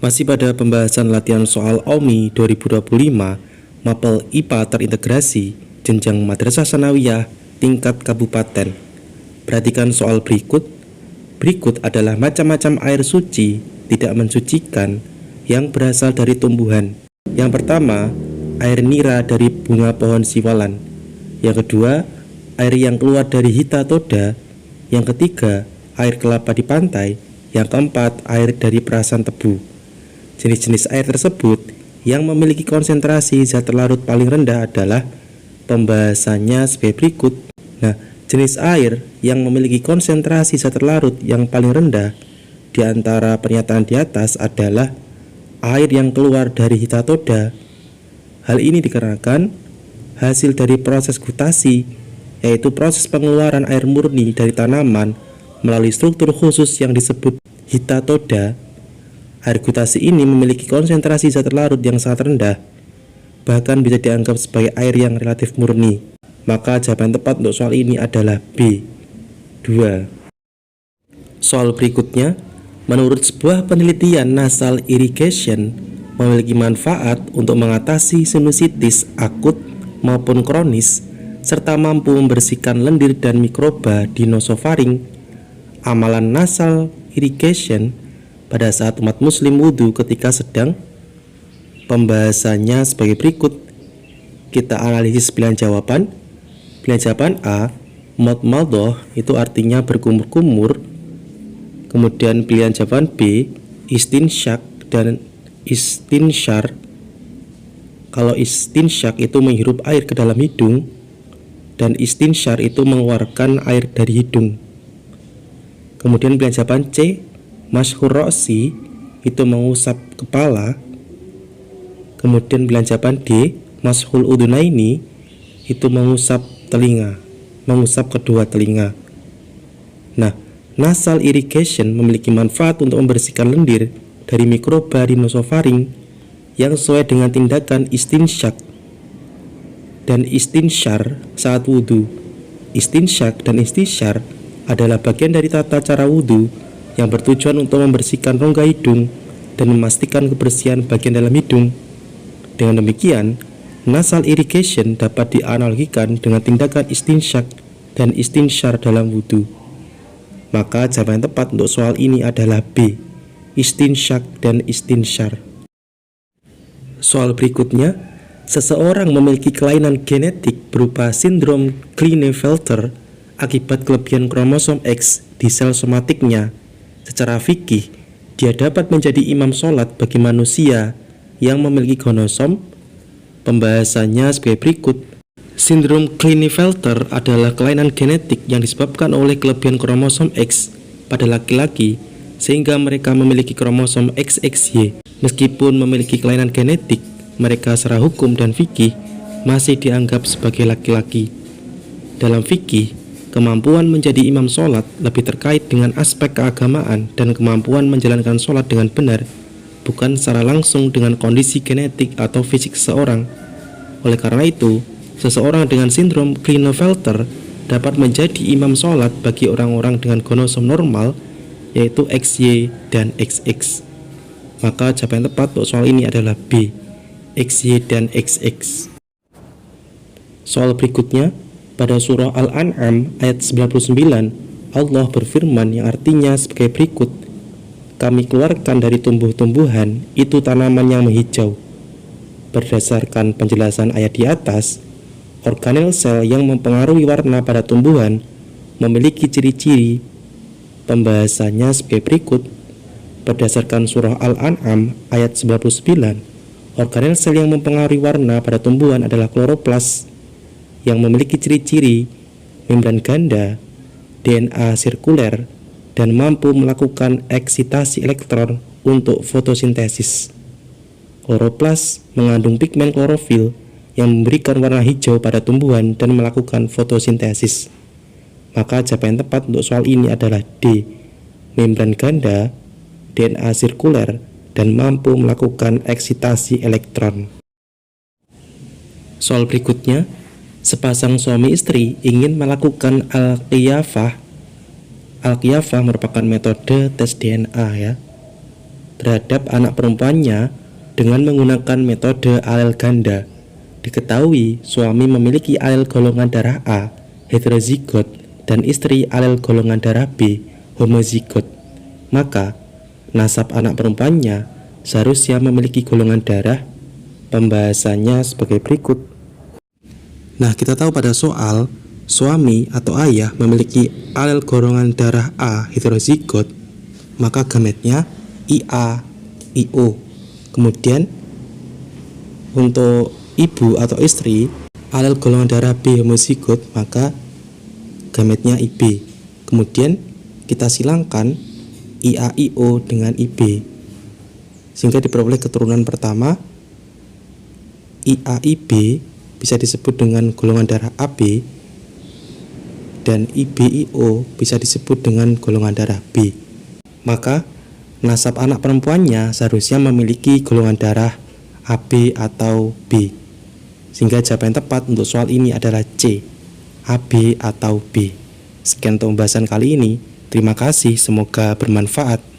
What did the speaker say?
Masih pada pembahasan latihan soal OMI 2025, Mapel IPA terintegrasi, jenjang Madrasah Sanawiyah, tingkat kabupaten. Perhatikan soal berikut. Berikut adalah macam-macam air suci, tidak mensucikan, yang berasal dari tumbuhan. Yang pertama, air nira dari bunga pohon siwalan. Yang kedua, air yang keluar dari hita toda. Yang ketiga, air kelapa di pantai. Yang keempat, air dari perasan tebu. Jenis-jenis air tersebut yang memiliki konsentrasi zat terlarut paling rendah adalah pembahasannya sebagai berikut. Nah, jenis air yang memiliki konsentrasi zat terlarut yang paling rendah di antara pernyataan di atas adalah air yang keluar dari hita toda. Hal ini dikarenakan hasil dari proses gutasi, yaitu proses pengeluaran air murni dari tanaman melalui struktur khusus yang disebut hita toda. Air gutasi ini memiliki konsentrasi zat terlarut yang sangat rendah, bahkan bisa dianggap sebagai air yang relatif murni. Maka jawaban tepat untuk soal ini adalah B. 2. Soal berikutnya, menurut sebuah penelitian nasal irrigation memiliki manfaat untuk mengatasi sinusitis akut maupun kronis, serta mampu membersihkan lendir dan mikroba di nasofaring. Amalan nasal irrigation pada saat umat muslim wudhu ketika sedang. Pembahasannya sebagai berikut. Kita analisis pilihan jawaban. Pilihan jawaban A, madmadah itu artinya berkumur-kumur. Kemudian pilihan jawaban B, istinsyak dan istinsyar. Kalau istinsyak itu menghirup air ke dalam hidung, dan istinsyar itu mengeluarkan air dari hidung. Kemudian pilihan jawaban C, mashhur ro'si itu mengusap kepala. Kemudian pilihan jawaban D, mashhul udunaini itu mengusap telinga, mengusap kedua telinga. Nah, nasal irrigation memiliki manfaat untuk membersihkan lendir dari mikroba di nasofaring yang sesuai dengan tindakan istinsyak dan istinsyar saat wudhu. Istinsyak dan istinsyar adalah bagian dari tata cara wudhu yang bertujuan untuk membersihkan rongga hidung dan memastikan kebersihan bagian dalam hidung. Dengan demikian, nasal irrigation dapat dianalogikan dengan tindakan istinsyak dan istinsyar dalam wudhu. Maka jawaban tepat untuk soal ini adalah B, istinsyak dan istinsyar. Soal berikutnya, seseorang memiliki kelainan genetik berupa sindrom Klinefelter akibat kelebihan kromosom X di sel somatiknya. Secara fikih, dia dapat menjadi imam sholat bagi manusia yang memiliki kromosom. Pembahasannya sebagai berikut. Sindrom Klinefelter adalah kelainan genetik yang disebabkan oleh kelebihan kromosom X pada laki-laki, sehingga mereka memiliki kromosom XXY. Meskipun memiliki kelainan genetik, mereka secara hukum dan fikih masih dianggap sebagai laki-laki. Dalam fikih, kemampuan menjadi imam sholat lebih terkait dengan aspek keagamaan dan kemampuan menjalankan sholat dengan benar, bukan secara langsung dengan kondisi genetik atau fisik seseorang. Oleh karena itu, seseorang dengan sindrom Klinefelter dapat menjadi imam sholat bagi orang-orang dengan kromosom normal, yaitu XY dan XX. Maka jawaban tepat untuk soal ini adalah B, XY dan XX. Soal berikutnya, pada surah Al-An'am ayat 99, Allah berfirman yang artinya sebagai berikut. Kami keluarkan dari tumbuh-tumbuhan itu tanaman yang menghijau. Berdasarkan penjelasan ayat di atas, organel sel yang mempengaruhi warna pada tumbuhan memiliki ciri-ciri. Pembahasannya sebagai berikut. Berdasarkan surah Al-An'am ayat 99, organel sel yang mempengaruhi warna pada tumbuhan adalah kloroplas yang memiliki ciri-ciri membran ganda, DNA sirkuler, dan mampu melakukan eksitasi elektron untuk fotosintesis. Kloroplas mengandung pigmen klorofil yang memberikan warna hijau pada tumbuhan dan melakukan fotosintesis. Maka jawaban tepat untuk soal ini adalah D, membran ganda, DNA sirkuler, dan mampu melakukan eksitasi elektron. Soal berikutnya, sepasang suami istri ingin melakukan al-qiyafah. Al-qiyafah merupakan metode tes DNA ya. terhadap anak perempuannya dengan menggunakan metode alel ganda. Diketahui suami memiliki alel golongan darah A, heterozigot, dan istri alel golongan darah B, homozigot. Maka, nasab anak perempuannya seharusnya memiliki golongan darah. Pembahasannya sebagai berikut. Nah, kita tahu pada soal suami atau ayah memiliki alel golongan darah A heterozigot, maka gametnya IA, IO. Kemudian untuk ibu atau istri alel golongan darah B homozigot, maka gametnya IB. Kemudian kita silangkan IA, IO dengan IB sehingga diperoleh keturunan pertama. IA, IB bisa disebut dengan golongan darah AB, dan IB, IO bisa disebut dengan golongan darah B. Maka nasab anak perempuannya seharusnya memiliki golongan darah AB atau B, sehingga jawaban tepat untuk soal ini adalah C, AB atau B. Sekian untuk pembahasan kali ini. Terima kasih, semoga bermanfaat.